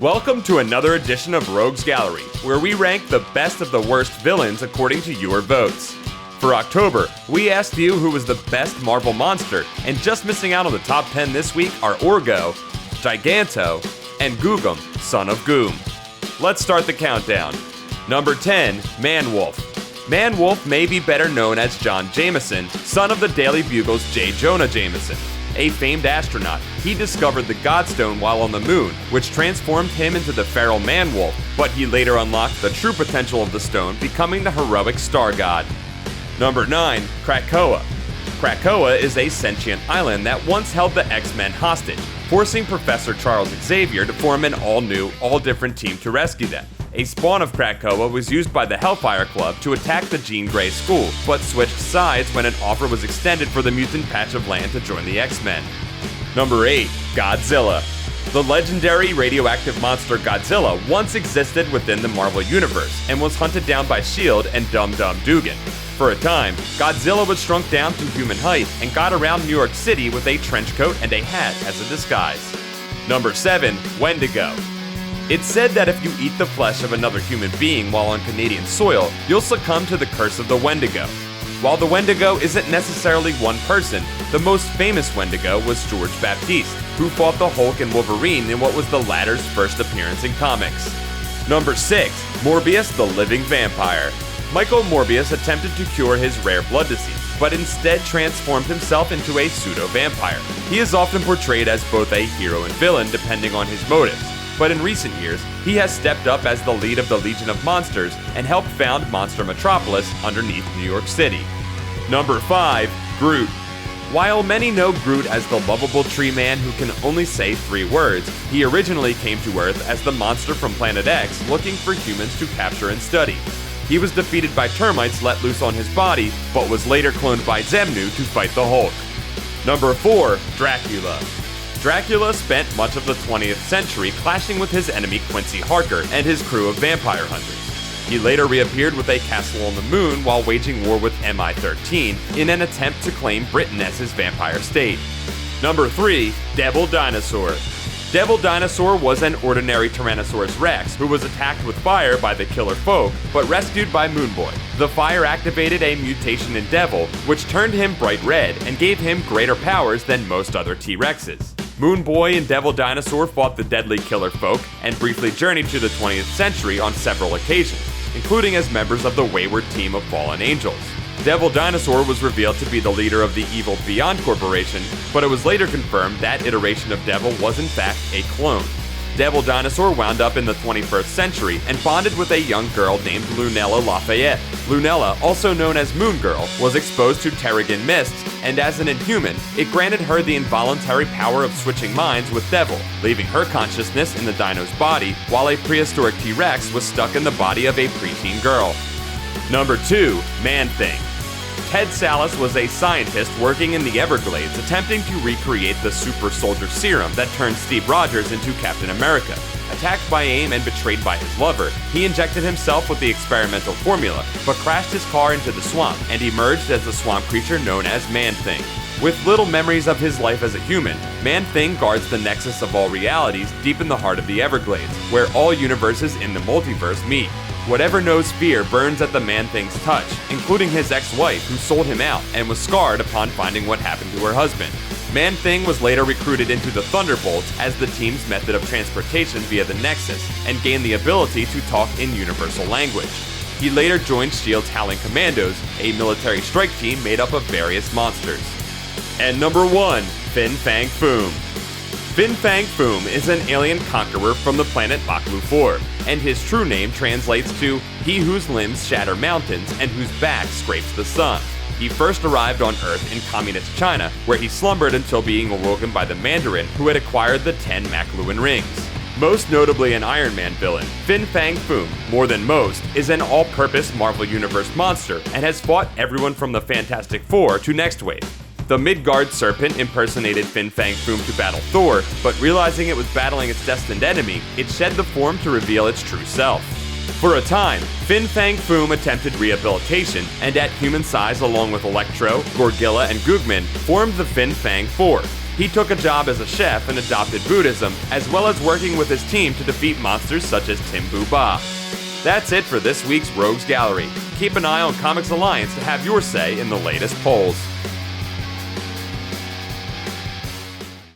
Welcome to another edition of Rogues Gallery, where we rank the best of the worst villains according to your votes. For October, we asked you who was the best Marvel monster, and just missing out on the top 10 this week are Orgo, Giganto, and Googum, Son of Goom. Let's start the countdown. Number 10, Man-Wolf. Man-Wolf may be better known as John Jameson, son of the Daily Bugle's J. Jonah Jameson. A famed astronaut, he discovered the Godstone while on the moon, which transformed him into the feral man-wolf, but he later unlocked the true potential of the stone, becoming the heroic star god. Number 9, Krakoa. Krakoa is a sentient island that once held the X-Men hostage, forcing Professor Charles Xavier to form an all-new, all-different team to rescue them. A spawn of Krakoa was used by the Hellfire Club to attack the Jean Grey School, but switched sides when an offer was extended for the mutant patch of land to join the X-Men. Number 8, Godzilla. The legendary radioactive monster Godzilla once existed within the Marvel Universe and was hunted down by S.H.I.E.L.D. and Dum Dum Dugan. For a time, Godzilla was shrunk down to human height and got around New York City with a trench coat and a hat as a disguise. Number 7, Wendigo. It's said that if you eat the flesh of another human being while on Canadian soil, you'll succumb to the curse of the Wendigo. While the Wendigo isn't necessarily one person, the most famous Wendigo was George Baptiste, who fought the Hulk and Wolverine in what was the latter's first appearance in comics. Number 6, Morbius the Living Vampire. Michael Morbius attempted to cure his rare blood disease, but instead transformed himself into a pseudo-vampire. He is often portrayed as both a hero and villain depending on his motives, but in recent years, he has stepped up as the lead of the Legion of Monsters and helped found Monster Metropolis underneath New York City. Number 5, Groot. While many know Groot as the lovable tree man who can only say 3 words, he originally came to Earth as the monster from Planet X looking for humans to capture and study. He was defeated by termites let loose on his body, but was later cloned by Xemnu to fight the Hulk. Number 4, Dracula. Dracula spent much of the 20th century clashing with his enemy Quincy Harker and his crew of vampire hunters. He later reappeared with a castle on the moon while waging war with MI-13 in an attempt to claim Britain as his vampire state. Number 3, Devil Dinosaur. Devil Dinosaur was an ordinary Tyrannosaurus Rex who was attacked with fire by the Killer Folk, but rescued by Moon Boy. The fire activated a mutation in Devil, which turned him bright red and gave him greater powers than most other T-Rexes. Moon Boy and Devil Dinosaur fought the deadly Killer Folk and briefly journeyed to the 20th century on several occasions, including as members of the wayward team of fallen angels. Devil Dinosaur was revealed to be the leader of the evil Beyond Corporation, but it was later confirmed that iteration of Devil was in fact a clone. Devil Dinosaur wound up in the 21st century and bonded with a young girl named Lunella Lafayette. Lunella, also known as Moon Girl, was exposed to Terrigen mists, and as an Inhuman, it granted her the involuntary power of switching minds with Devil, leaving her consciousness in the Dino's body, while a prehistoric T-Rex was stuck in the body of a preteen girl. Number 2, Man-Thing. Ted Sallis was a scientist working in the Everglades attempting to recreate the super soldier serum that turned Steve Rogers into Captain America. Attacked by AIM and betrayed by his lover, he injected himself with the experimental formula, but crashed his car into the swamp and emerged as the swamp creature known as Man-Thing. With little memories of his life as a human, Man-Thing guards the nexus of all realities deep in the heart of the Everglades, where all universes in the multiverse meet. Whatever knows fear burns at the Man-Thing's touch, including his ex-wife who sold him out and was scarred upon finding what happened to her husband. Man-Thing was later recruited into the Thunderbolts as the team's method of transportation via the Nexus, and gained the ability to talk in universal language. He later joined S.H.I.E.L.D.'s Howling Commandos, a military strike team made up of various monsters. And number 1, Fang Foom. Fang Foom is an alien conqueror from the planet Baklu 4, and his true name translates to He whose limbs shatter mountains and whose back scrapes the sun. He first arrived on Earth in communist China, where he slumbered until being awoken by the Mandarin who had acquired the 10 Makluan rings. Most notably an Iron Man villain, Fang Foom, more than most, is an all-purpose Marvel Universe monster and has fought everyone from the Fantastic Four to Next Wave. The Midgard serpent impersonated Fang Foom to battle Thor, but realizing it was battling its destined enemy, it shed the form to reveal its true self. For a time, Fang Foom attempted rehabilitation, and at human size along with Electro, Gorgilla, and Googman, formed the Fang Four. He took a job as a chef and adopted Buddhism, as well as working with his team to defeat monsters such as Timbu Ba. That's it for this week's Rogues Gallery. Keep an eye on Comics Alliance to have your say in the latest polls.